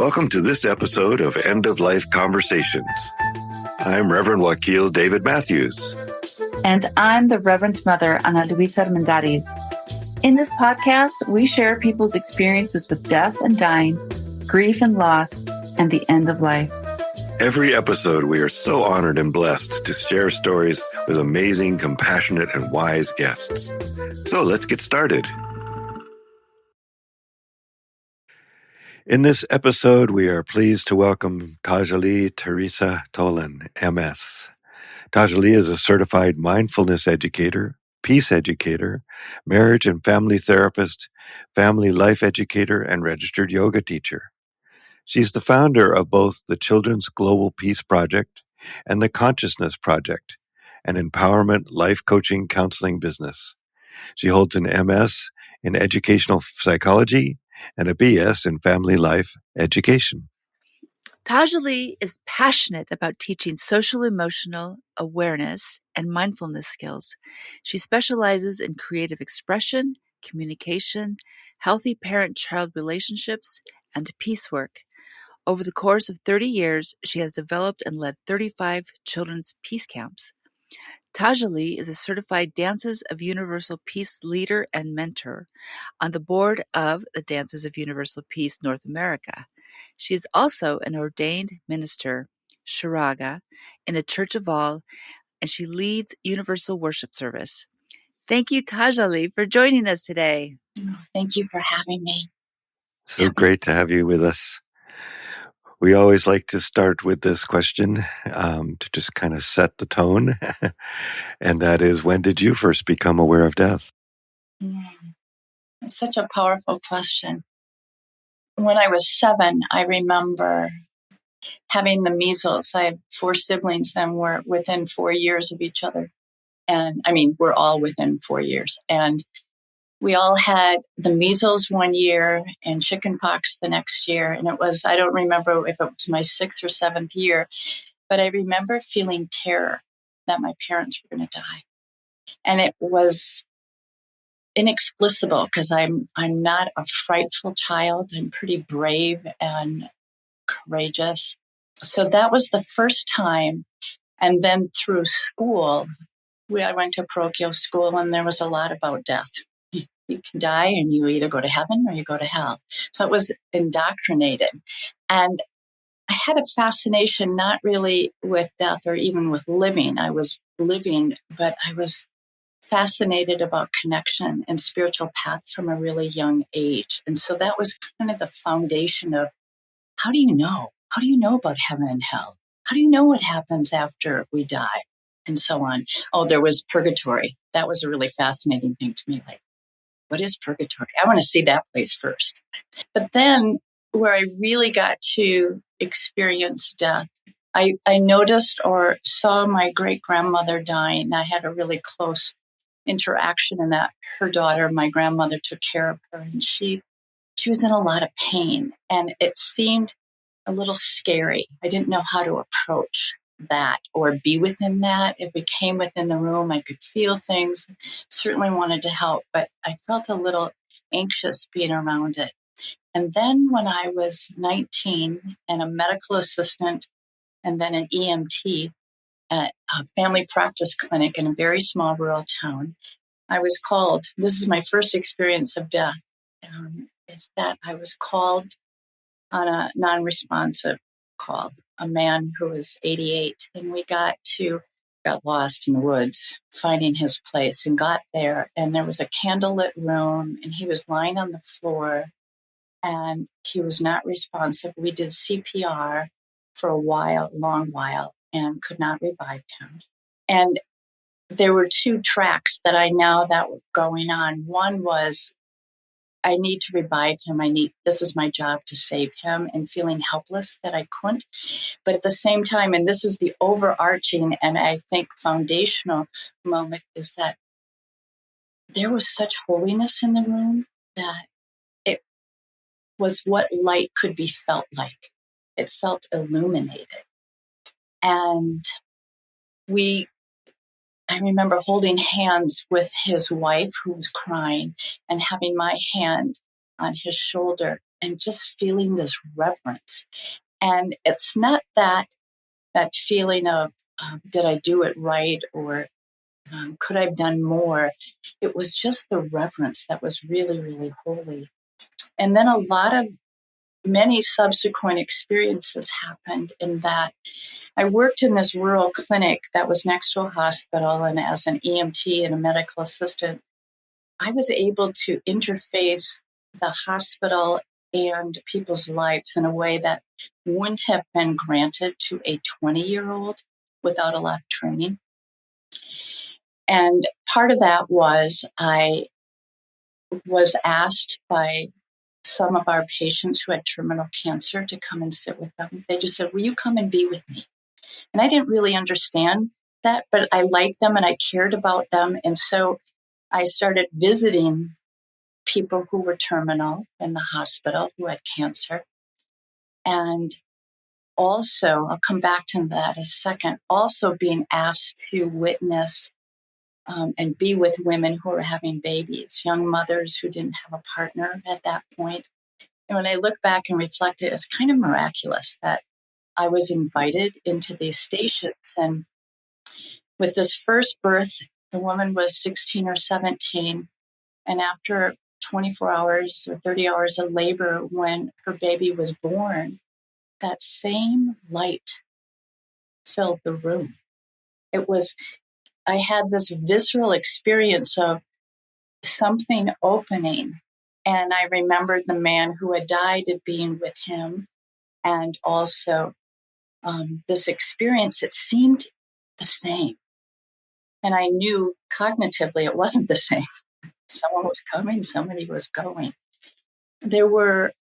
Welcome to this episode of End of Life Conversations. I'm Reverend Wakil David Matthews. And I'm the Reverend Mother Ana Luisa Armendariz. In this podcast, we share people's experiences with death and dying, grief and loss, and the end of life. Every episode, we are so honored and blessed to share stories with amazing, compassionate, and wise guests. So let's get started. In this episode, we are pleased to welcome Tajali Theresa Tolan, MS. Tajali is a certified mindfulness educator, peace educator, marriage and family therapist, family life educator, and registered yoga teacher. She's the founder of both the Children's Global Peace Project and the Consciousness Project, an empowerment life coaching counseling business. She holds an MS in educational psychology and a BS in family life education. Tajali is passionate about teaching social-emotional awareness and mindfulness skills. She specializes in creative expression, communication, healthy parent-child relationships, and peace work. Over the course of 30 years, she has developed and led 35 children's peace camps. Tajali is a certified Dances of Universal Peace leader and mentor on the board of the Dances of Universal Peace North America. She is also an ordained minister, Cheraga, in the Church of All, and she leads Universal Worship Service. Thank you, Tajali, for joining us today. Thank you for having me. So great to have you with us. We always like to start with this question to just kind of set the tone. And that is, when did you first become aware of death? It's such a powerful question. When I was 7, I remember having the measles. I have 4 siblings and we're within 4 years of each other. And we're all within 4 years. And we all had the measles one year and chickenpox the next year. And I don't remember if it was my 6th or 7th year, but I remember feeling terror that my parents were going to die. And it was inexplicable because I'm not a frightful child. I'm pretty brave and courageous. So that was the first time. And then through school, I went to parochial school and there was a lot about death. You can die and you either go to heaven or you go to hell. So it was indoctrinated. And I had a fascination, not really with death or even with living. I was living, but I was fascinated about connection and spiritual path from a really young age. And so that was kind of the foundation of how do you know? How do you know about heaven and hell? How do you know what happens after we die? And so on. Oh, there was purgatory. That was a really fascinating thing to me. Like, what is purgatory? I want to see that place first. But then where I really got to experience death, I noticed or saw my great-grandmother dying. I had a really close interaction in that her daughter, my grandmother, took care of her, and she was in a lot of pain, and it seemed a little scary. I didn't know how to approach that or be within that. If we came within the room, I could feel things. Certainly wanted to help, but I felt a little anxious being around it. And then when I was 19 and a medical assistant and then an EMT at a family practice clinic in a very small rural town, I was called. This is my first experience of death. Is that I was called on a non-responsive call, a man who was 88, and we got lost in the woods finding his place and got there, and there was a candlelit room and he was lying on the floor and he was not responsive. We did CPR for a long while, and could not revive him. And there were 2 tracks that I know that were going on. One was, I need to revive him. This is my job to save him, and feeling helpless that I couldn't. But at the same time, and this is the overarching and I think foundational moment, is that there was such holiness in the room that it was what light could be felt like. It felt illuminated. And I remember holding hands with his wife who was crying and having my hand on his shoulder and just feeling this reverence. And it's not that feeling of, did I do it right, or could I have done more? It was just the reverence that was really, really holy. And then many subsequent experiences happened in that I worked in this rural clinic that was next to a hospital, and as an EMT and a medical assistant, I was able to interface the hospital and people's lives in a way that wouldn't have been granted to a 20-year-old without a lot of training. And part of that was I was asked by some of our patients who had terminal cancer to come and sit with them. They just said, will you come and be with me? And I didn't really understand that, but I liked them and I cared about them. And so I started visiting people who were terminal in the hospital who had cancer. And also, I'll come back to that in a second, also being asked to witness and be with women who were having babies, young mothers who didn't have a partner at that point. And when I look back and reflect, it was kind of miraculous that I was invited into these stations. And with this first birth, the woman was 16 or 17. And after 24 hours or 30 hours of labor, when her baby was born, that same light filled the room. I had this visceral experience of something opening. And I remembered the man who had died of being with him. And also this experience, it seemed the same. And I knew cognitively it wasn't the same. Someone was coming, somebody was going. There were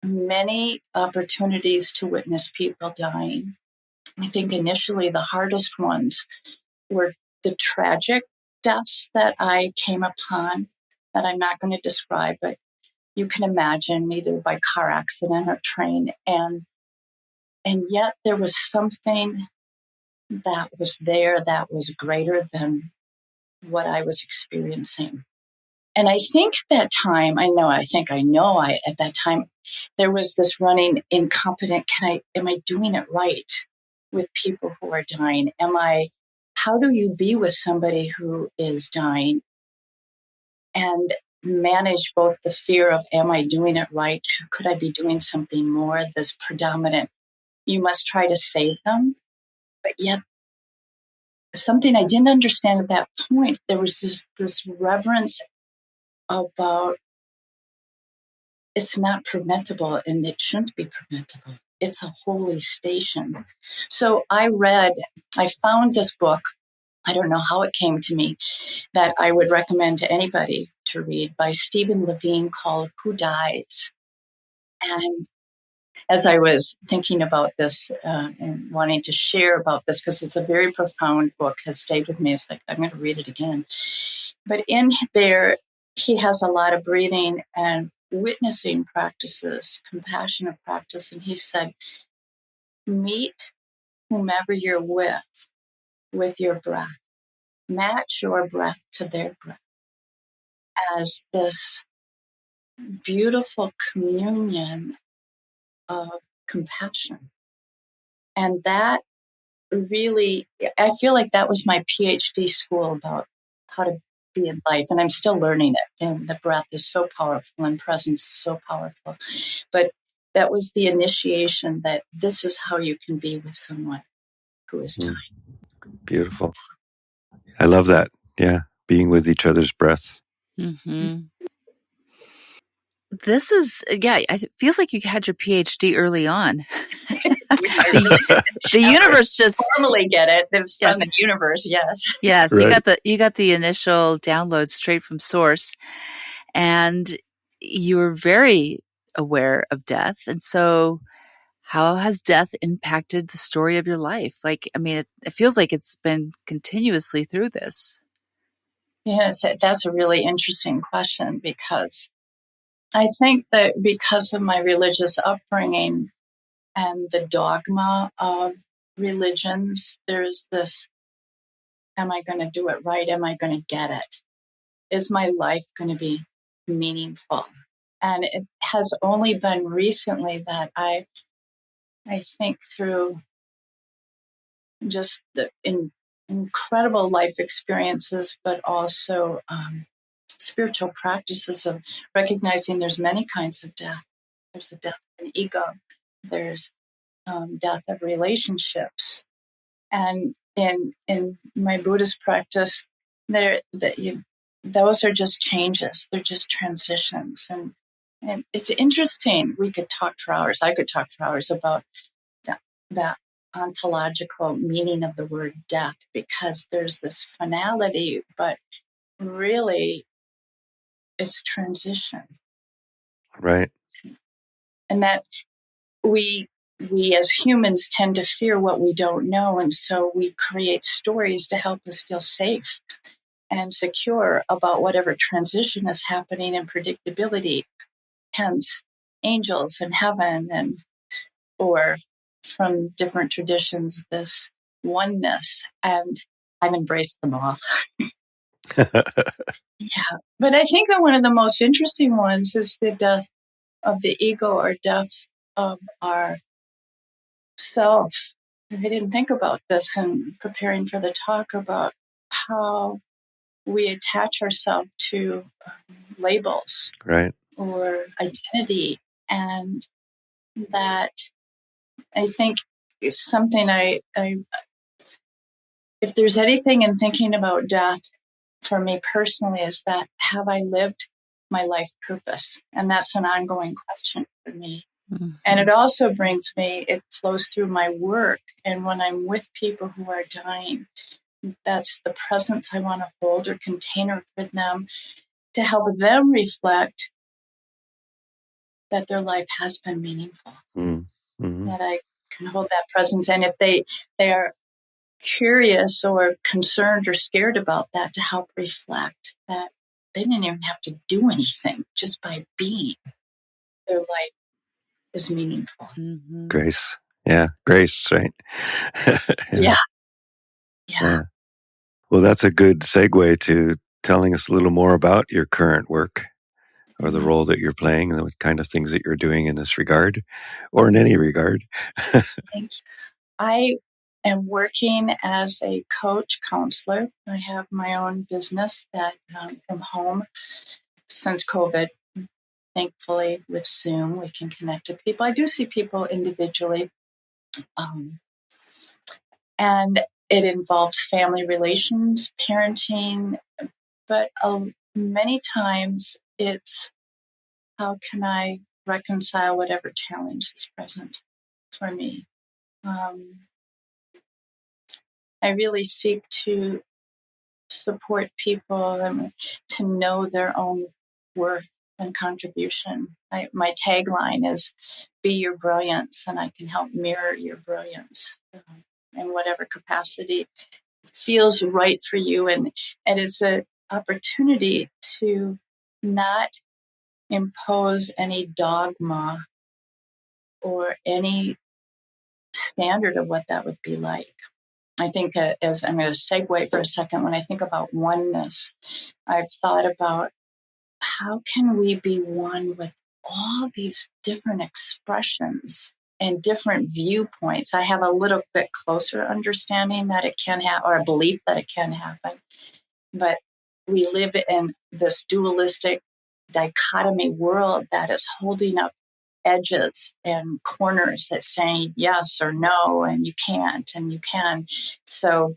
many opportunities to witness people dying. I think initially the hardest ones were the tragic deaths that I came upon that I'm not going to describe, but you can imagine, either by car accident or train. And yet there was something that was there that was greater than what I was experiencing. And I think at that time, at that time, there was this running incompetent, am I doing it right with people who are dying? How do you be with somebody who is dying and manage both the fear of, am I doing it right? Could I be doing something more? This predominant, you must try to save them. But yet, something I didn't understand at that point, there was this reverence about, it's not preventable and it shouldn't be preventable. It's a holy station. So I found this book. I don't know how it came to me, that I would recommend to anybody to read, by Stephen Levine, called Who Dies? And as I was thinking about this and wanting to share about this, because it's a very profound book, has stayed with me. It's like, I'm going to read it again. But in there, he has a lot of breathing and witnessing practices, compassionate practice. And he said, meet whomever you're with your breath. Match your breath to their breath as this beautiful communion of compassion. And that really, I feel like that was my PhD school about how to be in life. And I'm still learning it. And the breath is so powerful and presence is so powerful. But that was the initiation that this is how you can be with someone who is dying. Beautiful. I love that. Yeah. Being with each other's breath. Mm-hmm. This is, it feels like you had your PhD early on. the universe just formally get it. It was from the universe, yes. Yes, right. You got the initial download straight from source, and you were very aware of death. And so, how has death impacted the story of your life? Like, I mean, it feels like it's been continuously through this. Yes, that's a really interesting question, because I think that because of my religious upbringing and the dogma of religions, there's this, am I going to do it right? Am I going to get it? Is my life going to be meaningful? And it has only been recently that I think through just the incredible life experiences, but also spiritual practices of recognizing there's many kinds of death. There's a death of an ego. There's death of relationships. And in my Buddhist practice, those are just changes. They're just transitions. And it's interesting. We could talk for hours. I could talk for hours about that ontological meaning of the word death, because there's this finality, but really it's transition. Right. And that we as humans tend to fear what we don't know, and so we create stories to help us feel safe and secure about whatever transition is happening in predictability. Hence angels and heaven, and or from different traditions, this oneness. And I've embraced them all. Yeah. But I think that one of the most interesting ones is the death of the ego, or death of our self. I didn't think about this in preparing for the talk, about how we attach ourselves to labels, Right. or identity. And that, I think, is something if there's anything in thinking about death for me personally, is that, have I lived my life purpose? And that's an ongoing question for me. Mm-hmm. And it also brings me, it flows through my work. And when I'm with people who are dying, that's the presence I want to hold or container for them, to help them reflect that their life has been meaningful. Mm-hmm. That I can hold that presence. And if they are curious or concerned or scared about that, to help reflect that they didn't even have to do anything, just by being, their life is meaningful. Mm-hmm. Grace. Yeah. Grace, right? Yeah. Well, that's a good segue to telling us a little more about your current work, or the role that you're playing, and the kind of things that you're doing in this regard, or in any regard. Thank you. I am working as a coach, counselor. I have my own business that from home since COVID. Thankfully, with Zoom, we can connect with people. I do see people individually, and it involves family relations, parenting, but many times it's, how can I reconcile whatever challenge is present for me? I really seek to support people and to know their own worth and contribution. My tagline is, be your brilliance, and I can help mirror your brilliance in whatever capacity feels right for you. And it's an opportunity to not impose any dogma or any standard of what that would be like. I think, as I'm going to segue for a second, when I think about oneness, I've thought about, how can we be one with all these different expressions and different viewpoints? I have a little bit closer understanding that it can happen, or a belief that it can happen. But we live in this dualistic dichotomy world that is holding up edges and corners that say yes or no, and you can't and you can. So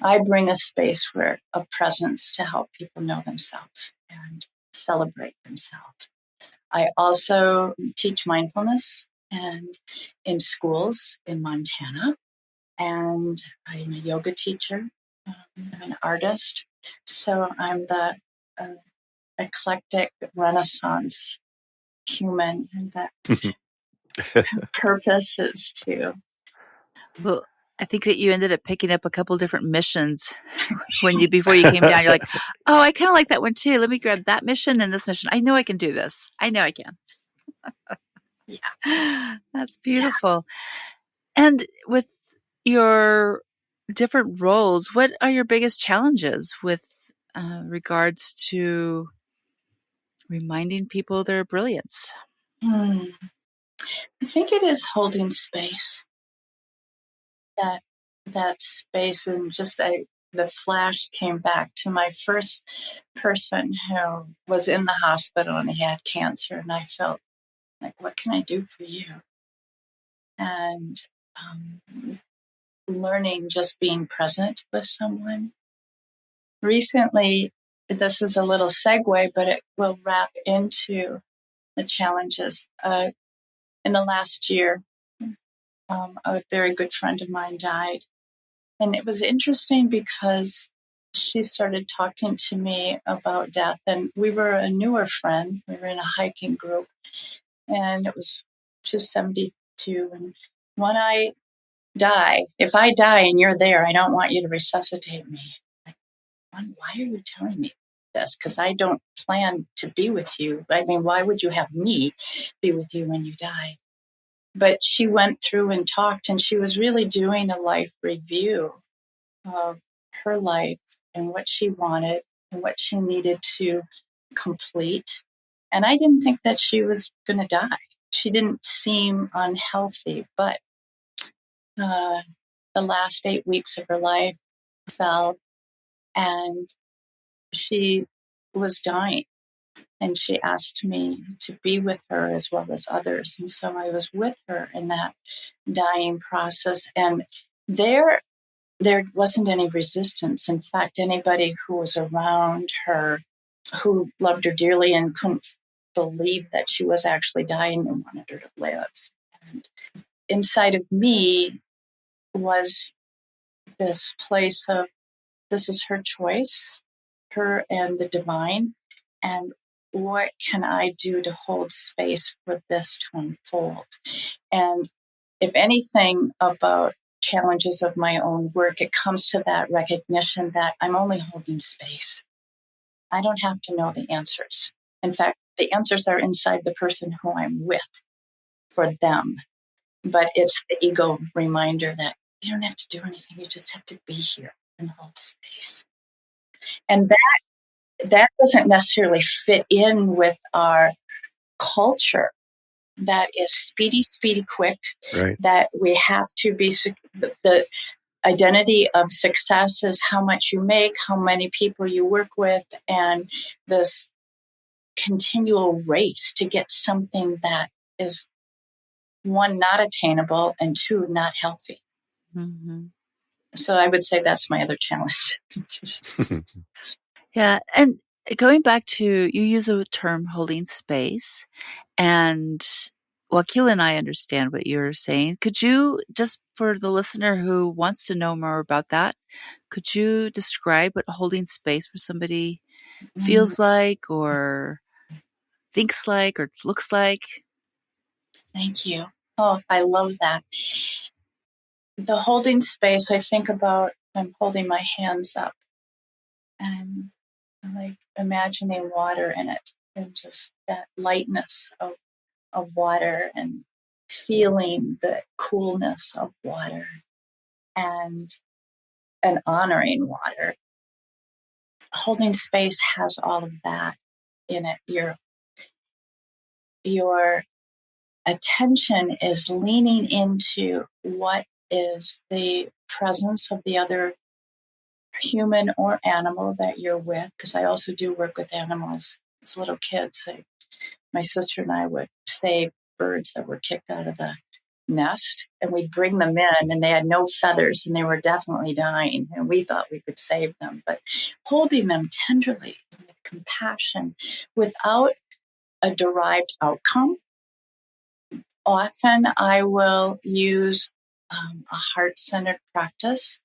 I bring a space where a presence to help people know themselves and celebrate themselves. I also teach mindfulness and in schools in Montana, and I'm a yoga teacher. I'm an artist, so I'm the eclectic Renaissance human, and that purpose is to. Well, I think that you ended up picking up a couple different missions before you came down. You're like, oh, I kind of like that one too. Let me grab that mission and this mission. I know I can do this. I know I can. Yeah. That's beautiful. Yeah. And with your different roles, what are your biggest challenges with regards to reminding people their brilliance. I think it is holding space. That space, and just the flash came back to my first person who was in the hospital and he had cancer, and I felt like, what can I do for you? And learning just being present with someone. Recently, this is a little segue, but it will wrap into the challenges. In the last year, a very good friend of mine died. And it was interesting because she started talking to me about death. And we were a newer friend. We were in a hiking group. And she was 72. And when I die, if I die and you're there, I don't want you to resuscitate me. Like, why are you telling me this? Because I don't plan to be with you. I mean, why would you have me be with you when you die? But she went through and talked, and she was really doing a life review of her life and what she wanted and what she needed to complete. And I didn't think that she was going to die. She didn't seem unhealthy, but the last 8 weeks of her life fell, and she was dying. And she asked me to be with her as well as others. And so I was with her in that dying process. And there wasn't any resistance. In fact, anybody who was around her, who loved her dearly and couldn't believe that she was actually dying and wanted her to live. And inside of me was this place of, this is her choice, her and the divine, and what can I do to hold space for this to unfold? And if anything about challenges of my own work, it comes to that recognition that I'm only holding space. I don't have to know the answers. In fact, the answers are inside the person who I'm with for them. But it's the ego reminder that you don't have to do anything. You just have to be here and hold space. And that doesn't necessarily fit in with our culture. That is speedy, quick. Right. That we have to be, the identity of success is how much you make, how many people you work with, and this continual race to get something that is, one, not attainable, and two, not healthy. Mm-hmm. So I would say that's my other challenge. Yeah. And going back to, you use the term holding space, and Wakil and I understand what you're saying. Could you, just for the listener who wants to know more about that, could you describe what holding space for somebody feels like, or thinks like, or looks like? Thank you. Oh, I love that. The holding space, I think about, I'm holding my hands up and like imagining water in it, and just that lightness of water, and feeling the coolness of water, and honoring water. Holding space has all of that in it. Your attention is leaning into what is the presence of the other human or animal that you're with, because I also do work with animals. As little kids, my sister and I would save birds that were kicked out of the nest, and we'd bring them in, and they had no feathers, and they were definitely dying, and we thought we could save them. But holding them tenderly with compassion, without a derived outcome. Often I will use a heart-centered practice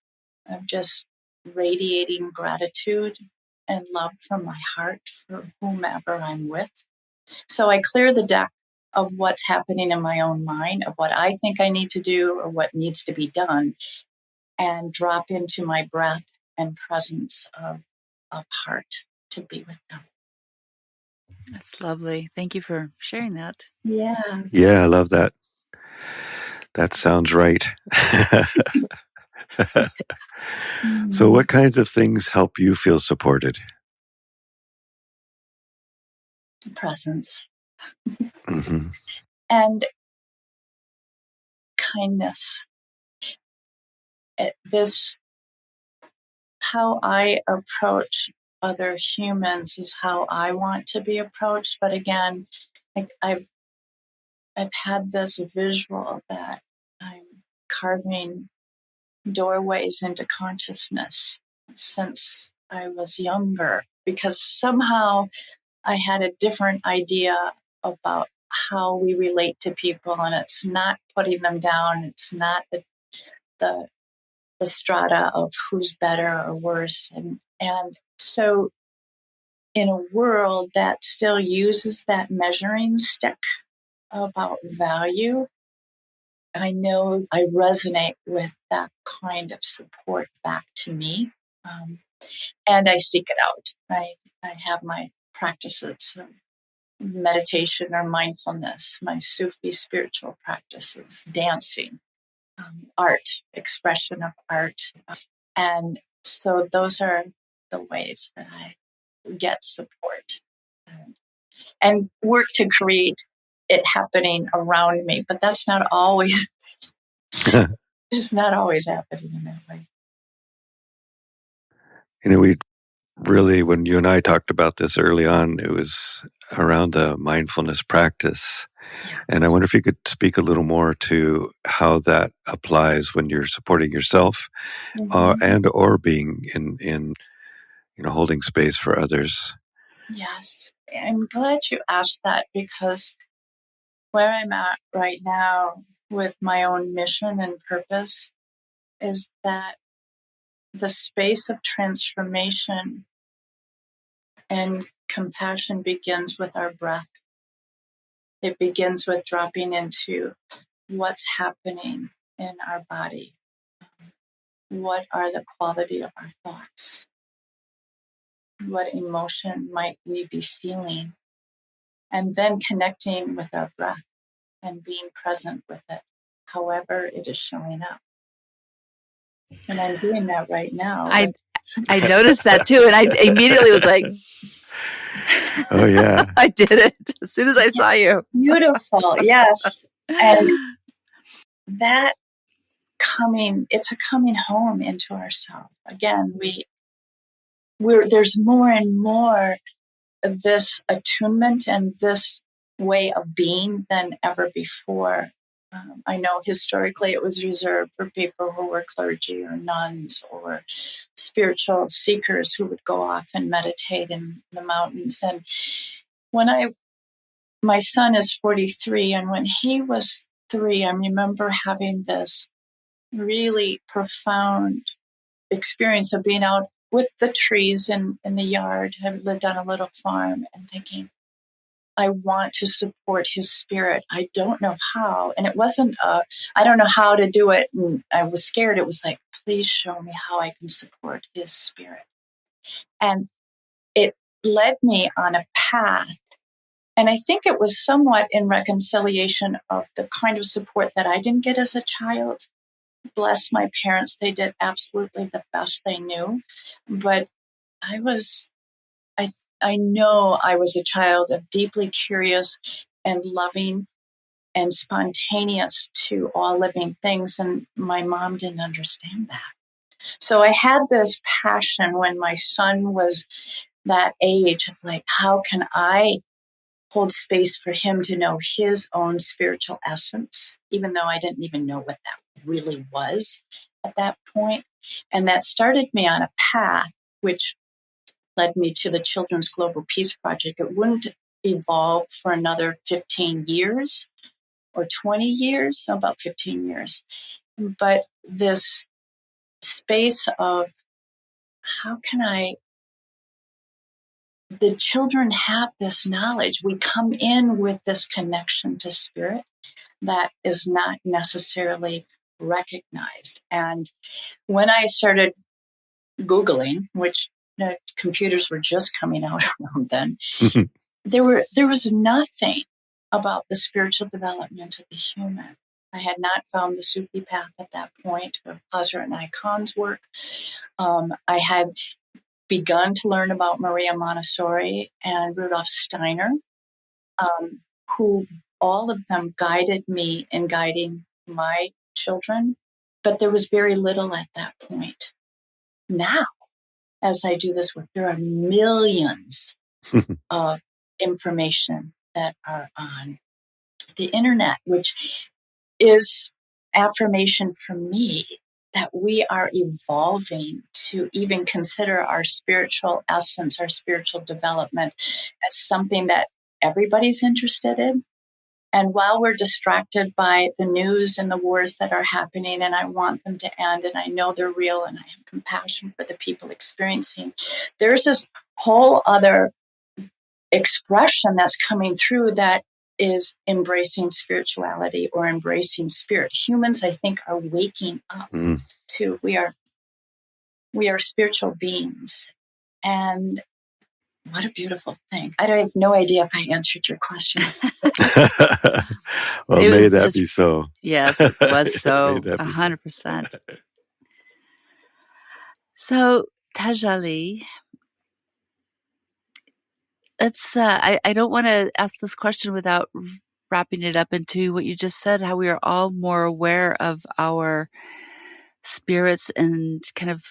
of just radiating gratitude and love from my heart for whomever I'm with. So I clear the deck of what's happening in my own mind, of what I think I need to do or what needs to be done, and drop into my breath and presence of heart to be with them. That's lovely. Thank you for sharing that. Yeah. Yeah, I love that. That sounds right. So what kinds of things help you feel supported? presence, Mm-hmm. and kindness. This, how I approach other humans is how I want to be approached. But again, I've had this visual that I'm carving doorways into consciousness since I was younger, because somehow I had a different idea about how we relate to people, and it's not putting them down. It's not the strata of who's better or worse. And so in a world that still uses that measuring stick about value, I know I resonate with that kind of support back to me. And I seek it out. I have my practices of meditation or mindfulness, my Sufi spiritual practices, dancing, art, expression of art. And so those are the ways that I get support and work to create it happening around me. But that's not always, it's not always happening in that way. We really, when you and I talked about this early on, it was around the mindfulness practice. Yes. And I wonder if you could speak a little more to how that applies when you're supporting yourself and or being in holding space for others. Yes. I'm glad you asked that, because where I'm at right now with my own mission and purpose is that the space of transformation and compassion begins with our breath. It begins with dropping into what's happening in our body. What are the quality of our thoughts? What emotion might we be feeling? And then connecting with our breath and being present with it, however it is showing up. And I'm doing that right now. I noticed that too. And I immediately was like, oh, yeah. I did it as soon as I saw you. Beautiful. Yes. And that it's a coming home into ourselves. Again, there's more and more of this attunement and this way of being than ever before. I know historically it was reserved for people who were clergy or nuns or spiritual seekers who would go off and meditate in the mountains. And my son is 43, and when he was 3, I remember having this really profound experience of being out with the trees in the yard. I lived on a little farm, and thinking, I want to support his spirit. I don't know how. And it wasn't, I don't know how to do it. And I was scared. It was like, please show me how I can support his spirit. And it led me on a path. And I think it was somewhat in reconciliation of the kind of support that I didn't get as a child. Bless my parents. They did absolutely the best they knew. But I know I was a child of deeply curious and loving and spontaneous to all living things. And my mom didn't understand that. So I had this passion when my son was that age of like, how can I hold space for him to know his own spiritual essence, even though I didn't even know what that really was at that point. And that started me on a path, which led me to the Children's Global Peace Project. It wouldn't evolve for another 15 years or 20 years, so about 15 years. But this space of how can the children have this knowledge. We come in with this connection to spirit that is not necessarily recognized. And when I started Googling, which computers were just coming out around then, there was nothing about the spiritual development of the human. I had not found the Sufi path at that point, or Hazrat and Khan's work. I had begun to learn about Maria Montessori and Rudolf Steiner, who all of them guided me in guiding my children, but there was very little at that point. Now, as I do this work, there are millions of information that are on the internet, which is affirmation for me that we are evolving to even consider our spiritual essence, our spiritual development as something that everybody's interested in. And while we're distracted by the news and the wars that are happening, and I want them to end, and I know they're real, and I have compassion for the people experiencing, there's this whole other expression that's coming through that is embracing spirituality or embracing spirit. Humans, I think, are waking up to we are spiritual beings. And what a beautiful thing. I have no idea if I answered your question. Well, may that be so. Yes, it was so. 100%. So, Tajali, let's. I don't want to ask this question without wrapping it up into what you just said, how we are all more aware of our spirits and kind of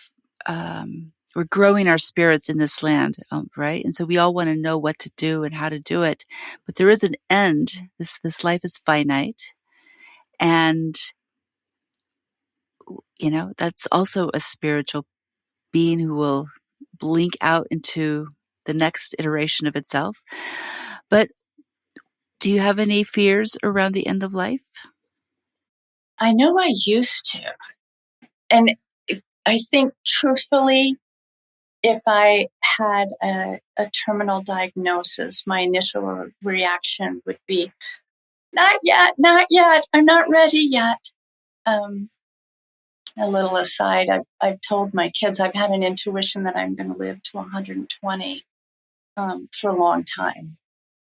we're growing our spirits in this land, right? And so we all want to know what to do and how to do it. But there is an end. This life is finite. And, you know, that's also a spiritual being who will blink out into the next iteration of itself. But do you have any fears around the end of life? I know I used to. And I think, truthfully, if I had a terminal diagnosis, my initial reaction would be, not yet, I'm not ready yet. A little aside, I've told my kids I've had an intuition that I'm going to live to 120 for a long time.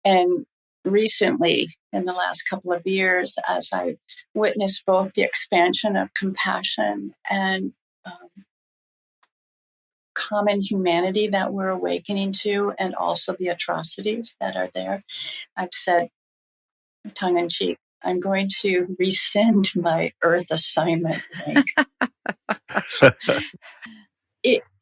And recently, in the last couple of years, as I witnessed both the expansion of compassion and common humanity that we're awakening to, and also the atrocities that are there, I've said, tongue in cheek, I'm going to rescind my Earth assignment rank.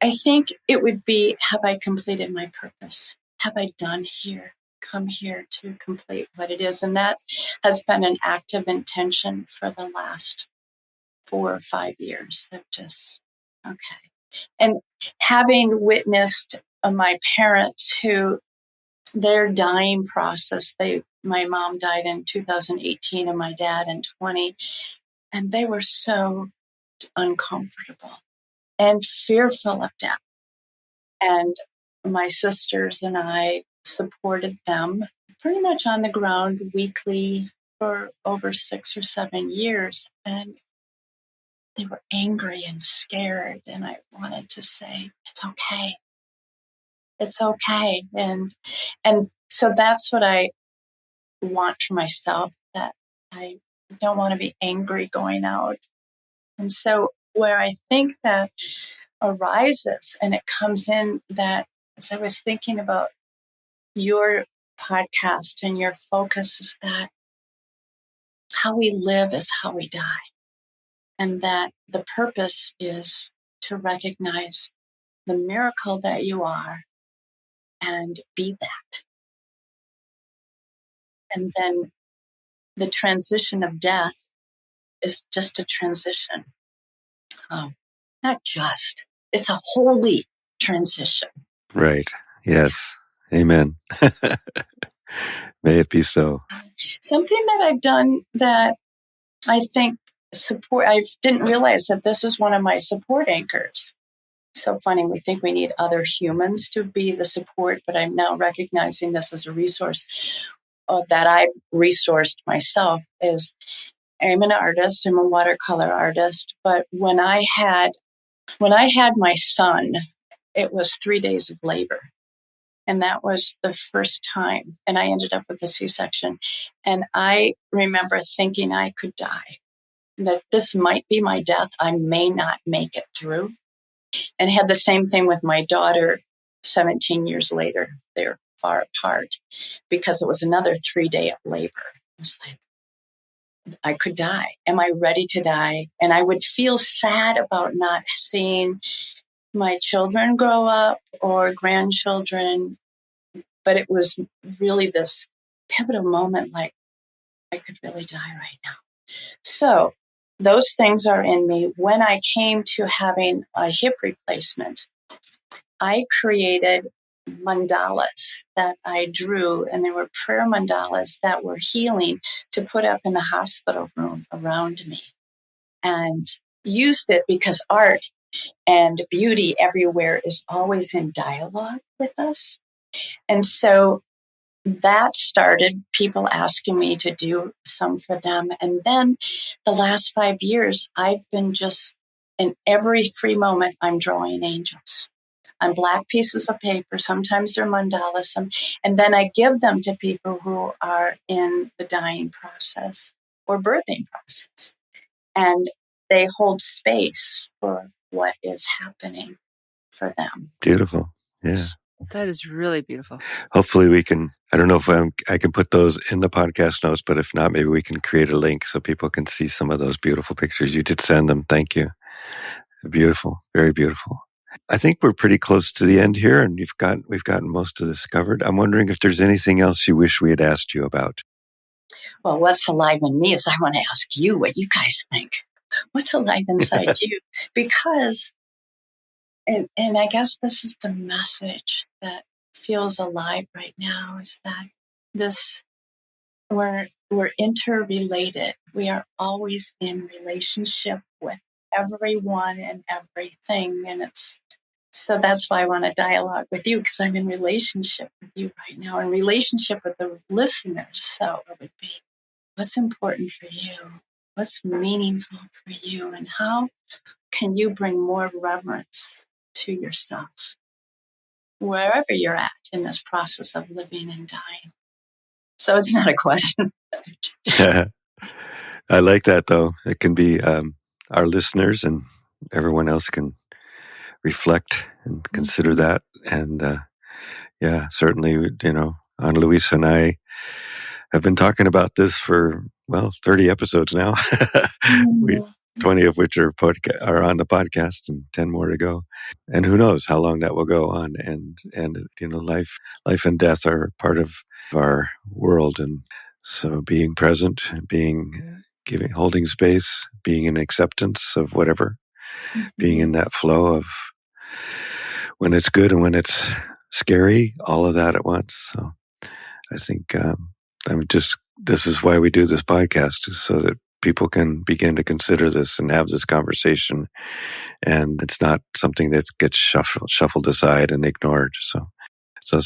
I think it would be, have I completed my purpose? Have I done here? Come here to complete what it is. And that has been an active intention for the last 4 or 5 years of just, okay. And having witnessed my parents who, their dying process, my mom died in 2018 and my dad in 20, and they were so uncomfortable and fearful of death. And my sisters and I supported them pretty much on the ground weekly for over 6 or 7 years. And they were angry and scared. And I wanted to say, it's okay. It's okay. And so that's what I want for myself, that I don't want to be angry going out. And so where I think that arises, and it comes in that, as I was thinking about your podcast and your focus, is that how we live is how we die. And that the purpose is to recognize the miracle that you are and be that. And then the transition of death is just a transition. Not just, it's a holy transition. Right. Yes. Amen. May it be so. Something that I've done that I think I didn't realize that this is one of my support anchors. So funny, we think we need other humans to be the support, but I'm now recognizing this as a resource that I've resourced myself. I'm an artist, I'm a watercolor artist, but when I had my son, it was 3 days of labor. And that was the first time. And I ended up with a C-section. And I remember thinking I could die, that this might be my death. I may not make it through. And had the same thing with my daughter 17 years later. They're far apart because it was another 3-day of labor. I was like, I could die. Am I ready to die? And I would feel sad about not seeing my children grow up or grandchildren. But it was really this pivotal moment, like, I could really die right now. So those things are in me. When I came to having a hip replacement, I created mandalas that I drew, and they were prayer mandalas that were healing to put up in the hospital room around me, and used it because art and beauty everywhere is always in dialogue with us. And so that started people asking me to do some for them. And then the last 5 years, I've been just in every free moment, I'm drawing angels on black pieces of paper. Sometimes they're mandalas, and then I give them to people who are in the dying process or birthing process. And they hold space for what is happening for them. Beautiful. Yeah. That is really beautiful. Hopefully we can, I don't know if I can put those in the podcast notes, but if not, maybe we can create a link so people can see some of those beautiful pictures. You did send them. Thank you. Beautiful. Very beautiful. I think we're pretty close to the end here, and we've gotten most of this covered. I'm wondering if there's anything else you wish we had asked you about. Well, what's alive in me is I want to ask you what you guys think. What's alive inside you? Because, and I guess this is the message that feels alive right now, is that we're interrelated. We are always in relationship with everyone and everything. And so that's why I want to dialogue with you, because I'm in relationship with you right now, in relationship with the listeners. So it would be, what's important for you? What's meaningful for you? And how can you bring more reverence to yourself wherever you're at in this process of living and dying? So it's not a question. I like that, though. It can be our listeners and everyone else can reflect and consider that. And yeah, certainly, Ana Luisa and I have been talking about this for, 30 episodes now. 20 of which are on the podcast and 10 more to go. And who knows how long that will go on. And life and death are part of our world. And so being present, holding space, being in acceptance of whatever, being in that flow of when it's good and when it's scary, all of that at once. So I think this is why we do this podcast, is so that people can begin to consider this and have this conversation. And it's not something that gets shuffled aside and ignored. So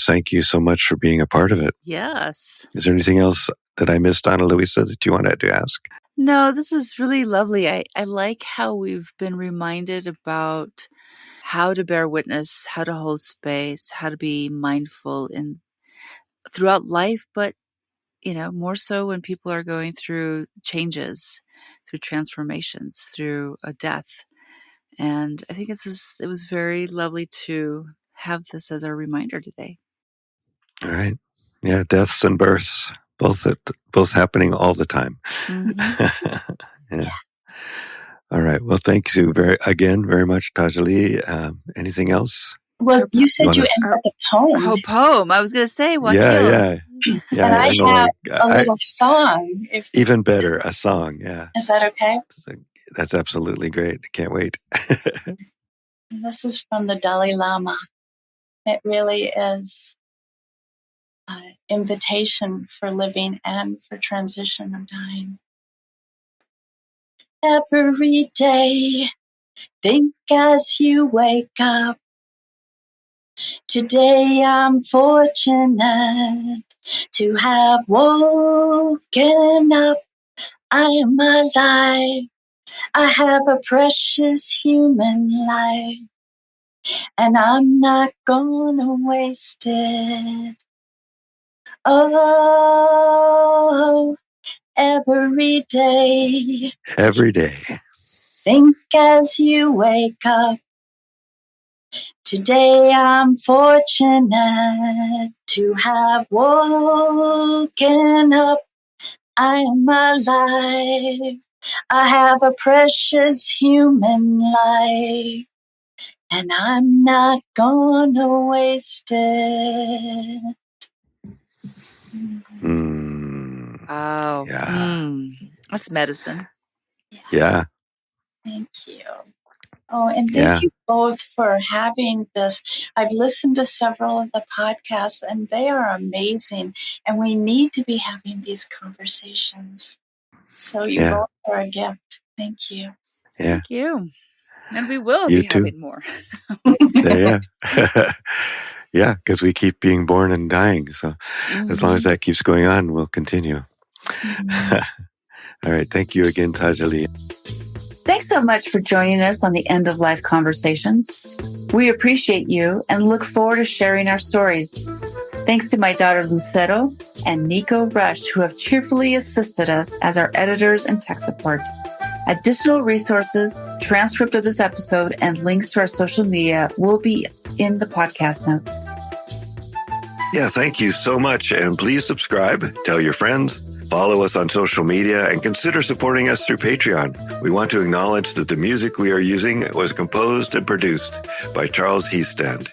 thank you so much for being a part of it. Yes. Is there anything else that I missed, Ana Luisa, that you wanted to ask? No, this is really lovely. I like how we've been reminded about how to bear witness, how to hold space, how to be mindful throughout life, but more so when people are going through changes, through transformations, through a death. And I think it was very lovely to have this as a reminder today. All right. Yeah, deaths and births, both happening all the time. Mm-hmm. Yeah. All right. Well, thank you very much, Tajali. Anything else? Well, you said you ended with a poem. Oh, poem. I was going to say, Yeah. And I have a little song. Even better, a song. Yeah. Is that okay? That's absolutely great. Can't wait. This is from the Dalai Lama. It really is an invitation for living and for transition of dying. Every day, think as you wake up. Today I'm fortunate to have woken up. I am alive. I have a precious human life, and I'm not gonna waste it. Oh, every day. Every day. Think as you wake up. Today I'm fortunate to have woken up. I am alive. I have a precious human life, and I'm not gonna waste it. Wow. Yeah. That's medicine. Yeah. Thank you. Oh, and thank Yeah. you both for having this. I've listened to several of the podcasts, and they are amazing. And we need to be having these conversations. So you Yeah. both are a gift. Thank you. Yeah. Thank you. And we will You be too. having more. Yeah. Yeah, because we keep being born and dying. So as long as that keeps going on, we'll continue. All right. Thank you again, Tajali. Thanks so much for joining us on the End of Life Conversations. We appreciate you and look forward to sharing our stories. Thanks to my daughter Lucero and Nico Rush, who have cheerfully assisted us as our editors and tech support. Additional resources, transcript of this episode, and links to our social media will be in the podcast notes. Yeah, thank you so much. And please subscribe, tell your friends, follow us on social media, and consider supporting us through Patreon. We want to acknowledge that the music we are using was composed and produced by Charles Heastand.